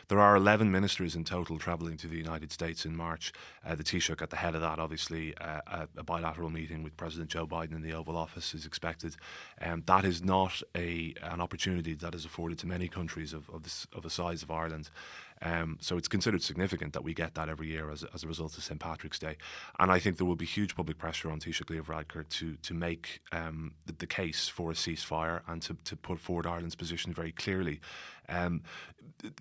There are 11 ministers in total travelling to the United States in March. The Taoiseach at the head of that, obviously, a bilateral meeting with President Joe Biden in the Oval Office is expected. That is not an opportunity that is afforded to many countries of the size of Ireland. So it's considered significant that we get that every year as a result of St Patrick's Day. And I think there will be huge public pressure on Taoiseach Leo Varadkar to make the case for a ceasefire and to put forward Ireland's position very clearly.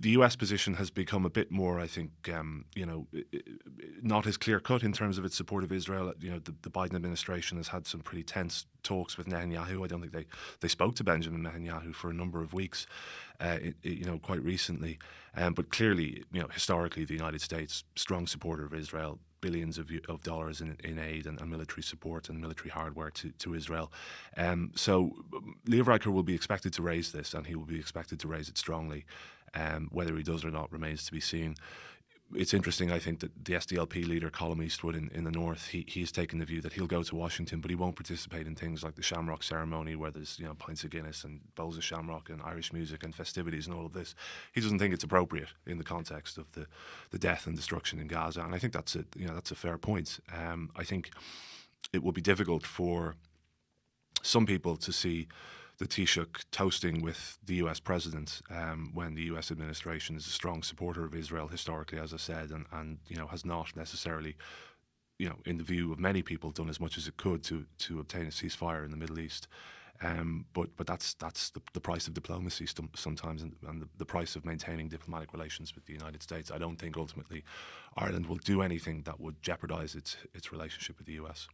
The US position has become a bit more, I think, not as clear cut in terms of its support of Israel. The Biden administration has had some pretty tense talks with Netanyahu. I don't think they spoke to Benjamin Netanyahu for a number of weeks, quite recently. But clearly, historically, the United States, strong supporter of Israel, billions of dollars in aid and military support and military hardware to Israel. So Leo Varadkar will be expected to raise this, and he will be expected to raise it strongly. Whether he does or not remains to be seen. It's interesting, I think, that the SDLP leader, Colm Eastwood in the north, he's taken the view that he'll go to Washington, but he won't participate in things like the Shamrock ceremony, where there's pints of Guinness and bowls of Shamrock and Irish music and festivities and all of this. He doesn't think it's appropriate in the context of the death and destruction in Gaza, and I think that's a fair point. I think it will be difficult for some people to see the Taoiseach toasting with the US president when the US administration is a strong supporter of Israel historically, as I said, and has not necessarily, in the view of many people, done as much as it could to obtain a ceasefire in the Middle East. But that's the price of diplomacy sometimes, and the price of maintaining diplomatic relations with the United States. I don't think ultimately Ireland will do anything that would jeopardise its relationship with the US.